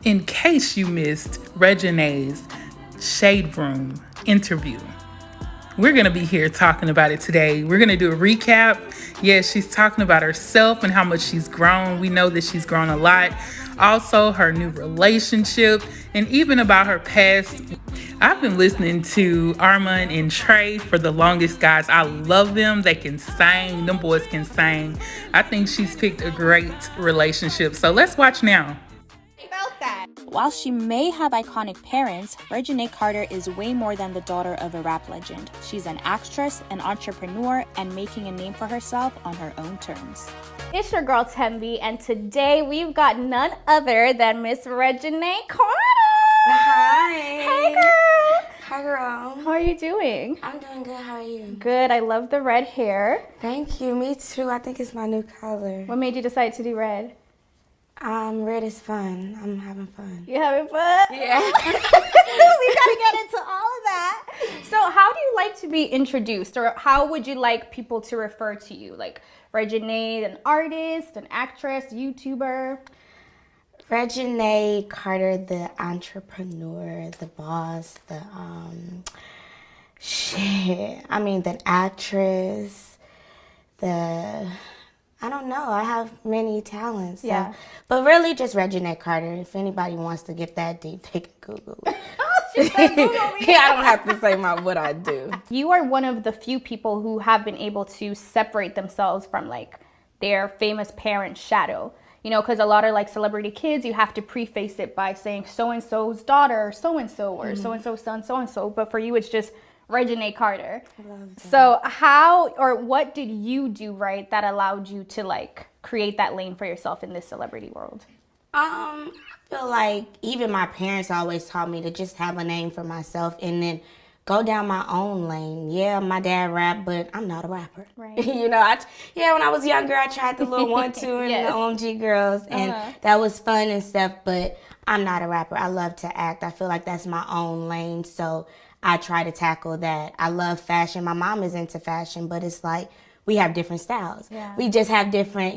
In case you missed Reginae's Shade Room interview, we're going to be here talking about it today. We're going to do a recap. Yeah, she's talking about herself and how much she's grown. We know that she's grown a lot. Also, her new relationship and even about her past. I've been listening to Armon and Trey for the longest, guys. I love them. They can sing. Them boys can sing. I think she's picked a great relationship. So let's watch now. While she may have iconic parents, Reginae Carter is way more than the daughter of a rap legend. She's an actress, an entrepreneur, and making a name for herself on her own terms. It's your girl Tembi, and today we've got none other than Miss Reginae Carter. Hi. Hey girl. Hi girl. How are you doing? I'm doing good. How are you? Good. I love the red hair. Thank you. Me too. I think it's my new color. What made you decide to do red? Red is fun. I'm having fun. You having fun? Yeah. We gotta get into all of that. So how do you like to be introduced, or how would you like people to refer to you? Like Reginae, an artist, an actress, YouTuber? Reginae Carter, the entrepreneur, the boss, the the actress, I don't know. I have many talents. So. Yeah. But really just Reginae Carter. If anybody wants to get that deep, they can Google it. She said Google me. Yeah, I don't have to say what I do. You are one of the few people who have been able to separate themselves from like their famous parent's shadow. You know, because a lot of like celebrity kids, you have to preface it by saying so-and-so's daughter, so-and-so, or so-and-so's son, so-and-so. But for you, it's just Reginae Carter. I love that. So how or what did you do right that allowed you to like create that lane for yourself in this celebrity world? I feel like even my parents always taught me to just have a name for myself and then go down my own lane. Yeah, my dad rapped, but I'm not a rapper. Right. You know, when I was younger, I tried the little 1-2 and Yes. the OMG girls, and that was fun and stuff, but I'm not a rapper. I love to act. I feel like that's my own lane, so I try to tackle that. I love fashion. My mom is into fashion, but it's like we have different styles. Yeah. We just have different,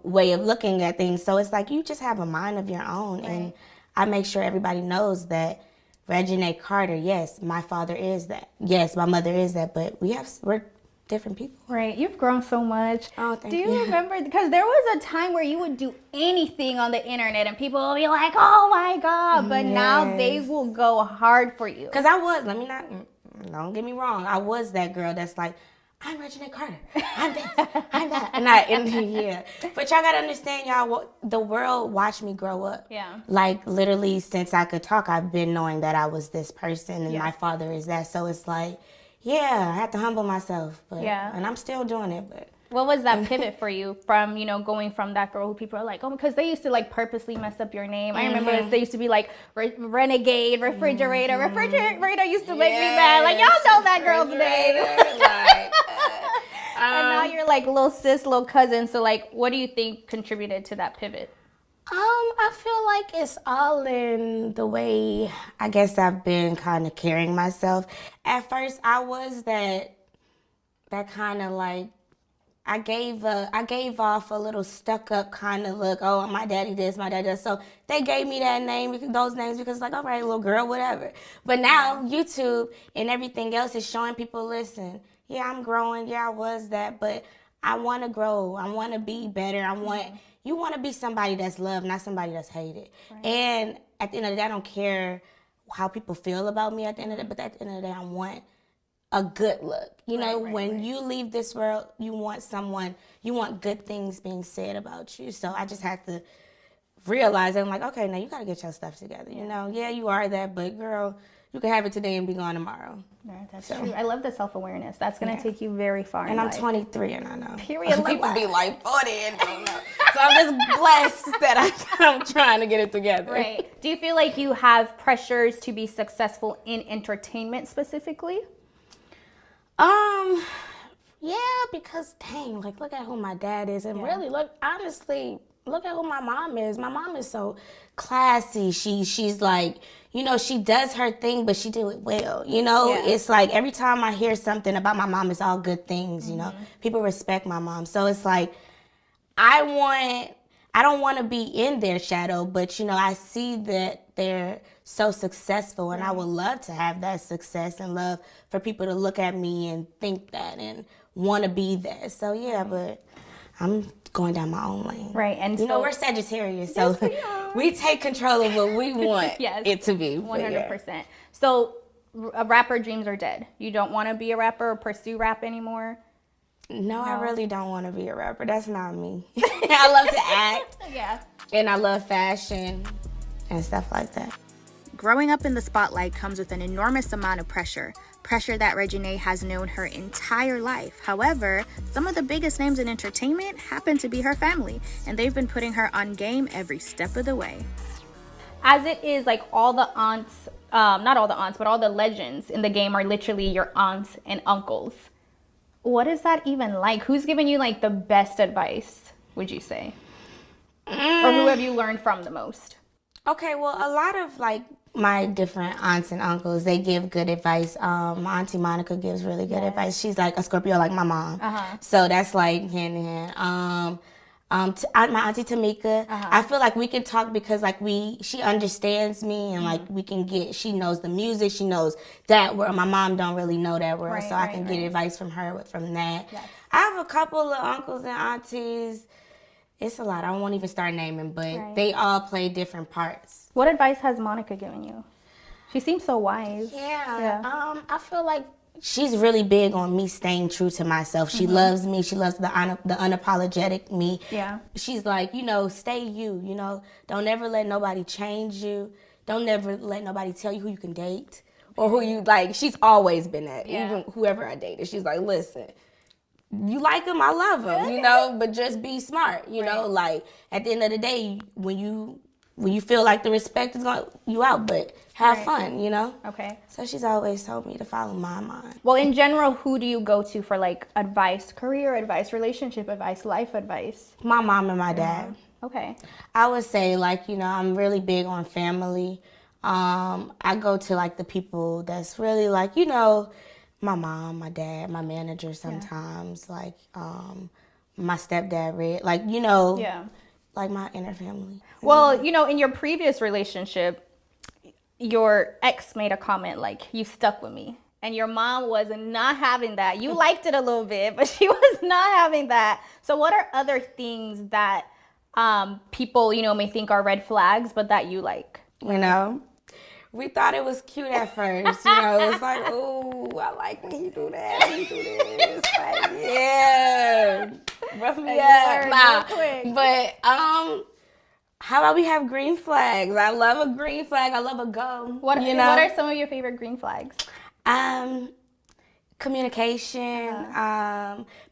way of looking at things. So it's like you just have a mind of your own. Right. And I make sure everybody knows that Reginae Carter, yes, my father is that. Yes, my mother is that, but we're different people. Right. You've grown so much. Oh, thank Do you. you remember? Because there was a time where you would do anything on the internet and people will be like, oh my God. But now they will go hard for you. Because don't get me wrong, I was that girl that's like, I'm Reginae Carter. I'm this. I'm that. Yeah. But y'all got to understand, y'all, the world watched me grow up. Yeah. Like, literally, since I could talk, I've been knowing that I was this person and my father is that. So it's like, yeah, I had to humble myself. But, Yeah. And I'm still doing it, but. What was that pivot for you from, going from that girl who people are like, oh, because they used to like purposely mess up your name. I remember they used to be like Renegade, Refrigerator. Refrigerator used to make me mad. Like, y'all know that girl's name. And now you're like little sis, little cousin. So like, what do you think contributed to that pivot? I feel like it's all in the way, I guess I've been kind of carrying myself. At first, I was that kind of like, I gave off a little stuck up kind of look. Oh, my daddy this, my daddy that. So they gave me that name, those names, because like, all right, little girl, whatever. But now YouTube and everything else is showing people, listen, yeah, I'm growing. Yeah, I was that, but I want to grow. I want to be better. You want to be somebody that's loved, not somebody that's hated. Right. And at the end of the day, I don't care how people feel about me at the end of the day, but at the end of the day, I want a good look. When you leave this world, you want good things being said about you. So I just had to realize that I'm like, okay, now you got to get your stuff together. Yeah, you are that, but girl, you can have it today and be gone tomorrow. Right, that's true. I love the self-awareness. That's going to take you very far and in I'm life. 23 and I know. Period. People be like 40 and don't know. So I'm just blessed that I'm trying to get it together. Right. Do you feel like you have pressures to be successful in entertainment specifically? Yeah, because dang, like look at who my dad is, and really honestly, look at who my mom is. My mom is so classy. She's like, she does her thing, but she do it well. It's like every time I hear something about my mom, it's all good things. People respect my mom, so it's like I I don't want to be in their shadow, but, you know, I see that they're so successful, and I would love to have that success and love for people to look at me and think that and want to be that. So, yeah, but I'm going down my own lane. Right. And you know, so, we're Sagittarius, so yes, we take control of what we want yes, it to be. 100%. So, rapper dreams are dead. You don't want to be a rapper or pursue rap anymore? No, I really don't want to be a rapper. That's not me. I love to act. Yeah. And I love fashion and stuff like that. Growing up in the spotlight comes with an enormous amount of pressure that Reginae has known her entire life. However, some of the biggest names in entertainment happen to be her family, and they've been putting her on game every step of the way. As it is, like, all the aunts, not all the aunts, but all the legends in the game are literally your aunts and uncles. What is that even like? Who's giving you, like, the best advice, would you say? Or who have you learned from the most? Okay, well, a lot of, like, my different aunts and uncles, they give good advice. My auntie Monica gives really good advice. She's like a Scorpio, like my mom. So that's like hand in hand. My auntie Tamika, I feel like we can talk because like she understands me, and like she knows the music, she knows that world. My mom don't really know that world, so I can get advice from her from that. Yes. I have a couple of uncles and aunties. It's a lot. I won't even start naming, but they all play different parts. What advice has Monica given you? She seems so wise. Yeah. I feel like she's really big on me staying true to myself. She loves me. She loves the unapologetic me. Yeah. She's like, you know, stay you. You know, don't ever let nobody change you. Don't ever let nobody tell you who you can date or who you like. She's always been that. Even whoever I dated, she's like, listen, you like him, I love him, you know, but just be smart, you know, like at the end of the day, when you feel like the respect is going you out, but have fun, you know? Okay. So she's always told me to follow my mind. Well, in general, who do you go to for like advice, career advice, relationship advice, life advice? My mom and my dad. Okay. I would say, like, you know, I'm really big on family. I go to like the people that's really like, you know, my mom, my dad, my manager sometimes, like my stepdad, Red, like, you know, like my inner family. Well, you know, in your previous relationship, your ex made a comment like, you stuck with me. And your mom was not having that. You liked it a little bit, but she was not having that. So what are other things that people, you know, may think are red flags, but that you like? You know? We thought it was cute at first, you know. It was like, oh, I like when you do that, when you do this. Like, yeah, rough me up. Nah. But how about we have green flags? I love a green flag. I love a go. What are some of your favorite green flags? Communication.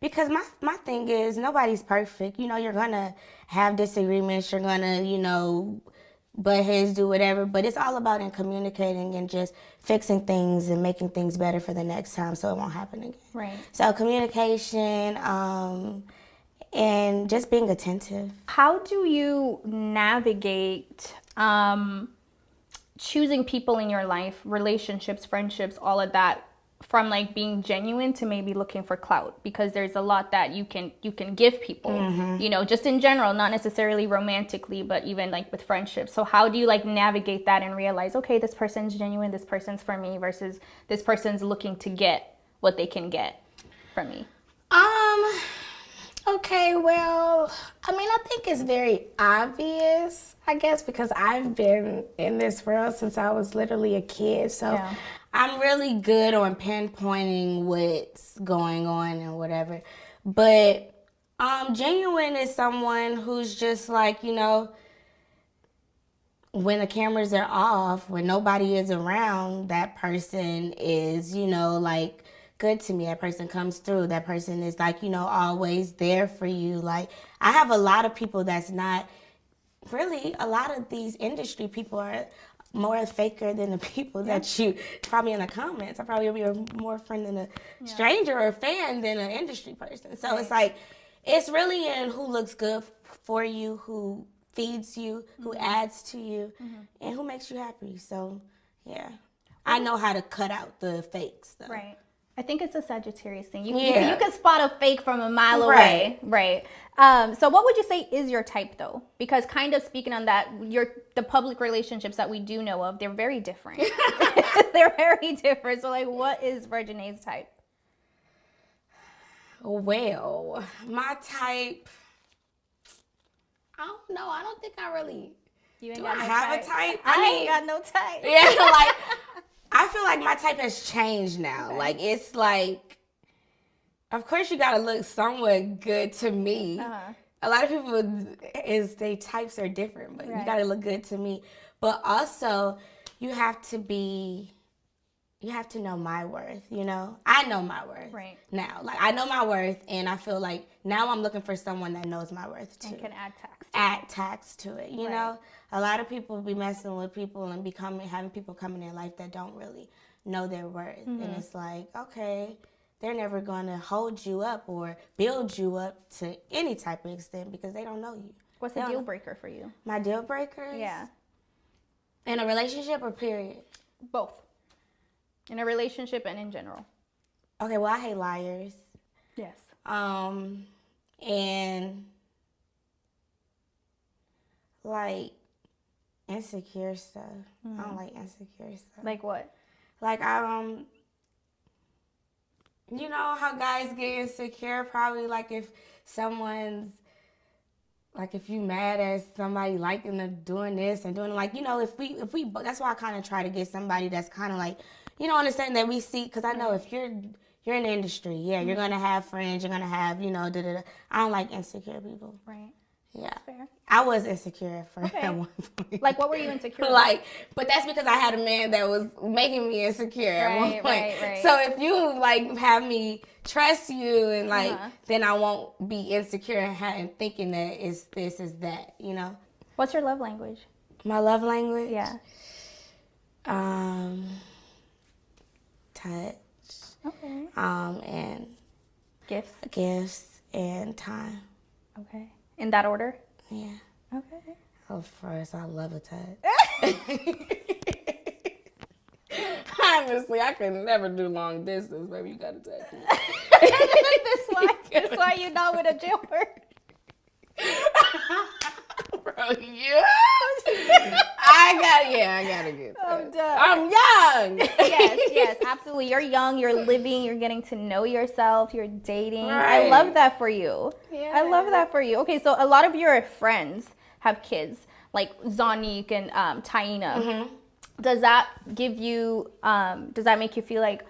Because my thing is nobody's perfect. You know, you're gonna have disagreements. You're gonna, you know, butt heads, do whatever, but it's all about in communicating and just fixing things and making things better for the next time so it won't happen again. Right. So communication, and just being attentive. How do you navigate choosing people in your life, relationships, friendships, all of that, from like being genuine to maybe looking for clout? Because there's a lot that you can give people, you know, just in general, not necessarily romantically, but even like with friendships. So how do you like navigate that and realize, okay, this person's genuine, this person's for me, versus this person's looking to get what they can get from me? Okay, well, I mean, I think it's very obvious, I guess, because I've been in this world since I was literally a kid. So I'm really good on pinpointing what's going on and whatever. But genuine is someone who's just like, you know, when the cameras are off, when nobody is around, that person is, you know, like, good to me. That person comes through. That person is like, you know, always there for you. Like, I have a lot of people that's not really, a lot of these industry people are more faker than the people that you probably in the comments. I probably will be more friend than a stranger or a fan than an industry person. So it's like, it's really in who looks good for you, who feeds you, who adds to you, and who makes you happy. So, yeah. I know how to cut out the fake stuff. Right. I think it's a Sagittarius thing. You can spot a fake from a mile away. Right. So what would you say is your type though? Because kind of speaking on that, the public relationships that we do know of, they're very different. They're very different. So like, what is Reginae's type? Well, my type, I don't know. I don't think I really You do. I have a type. I ain't got no type. Yeah, like I feel like my type has changed now. Okay. Like it's like, of course you gotta look somewhat good to me. A lot of people their types are different, but you gotta look good to me. But also, you have to know my worth, you know? I know my worth now. Like, I know my worth, and I feel like now I'm looking for someone that knows my worth, too. And can add tax to it, you know? A lot of people be messing with people and having people come in their life that don't really know their worth. Mm-hmm. And it's like, okay, they're never going to hold you up or build you up to any type of extent because they don't know you. What's a deal breaker for you? My deal breakers? Yeah. In a relationship or period? Both. In a relationship and in general. Okay, well, I hate liars. Yes. And like insecure stuff. I don't like insecure stuff. Like what? Like you know how guys get insecure? Probably like if someone's like if you mad at somebody liking or doing this and doing like, you know, if we that's why I kind of try to get somebody that's kind of like, you know, understand that we see, because I know if you're in the industry, you're gonna have friends, you're gonna have, you know, I don't like insecure people. Right. Yeah. Fair. I was insecure at one point. Like, what were you insecure about? Like, but that's because I had a man that was making me insecure at one point. Right. So if you like have me trust you and like, then I won't be insecure and thinking that it's this is that, you know. What's your love language? My love language? Yeah. Touch. Okay. And gifts and time. Okay. In that order? Yeah. Okay. Oh, first, I love a touch. Honestly, I could never do long distance, baby. You gotta touch me. That's why you're not with a jailbird. Bro, yeah. I gotta get that. I'm done. I'm young. Yes, absolutely. You're young, you're living, you're getting to know yourself, you're dating. Right. I love that for you. Yeah. I love that for you. Okay, so a lot of your friends have kids, like Zonique and Taina. Mm-hmm. Does that give you, does that make you feel like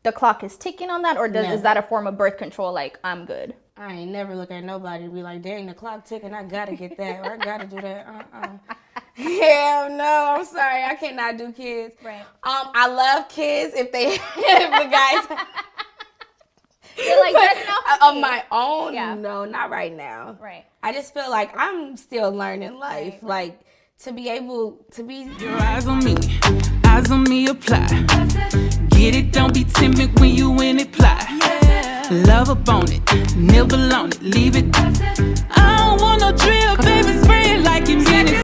the clock is ticking on that? Or is that a form of birth control, like, I'm good? I ain't never look at nobody and be like, dang, the clock ticking, I gotta get that, or I gotta do that. Hell no, I'm sorry, I cannot do kids. Right. I love kids if the guys. You're like, that's not of my own? Yeah. No, not right now. Right. I just feel like I'm still learning life. Right. Like, to be able to be... Your eyes on me apply. Get it, don't be timid when you in it, plot. Love up on it, nibble on it, leave it. I don't want no drill, baby.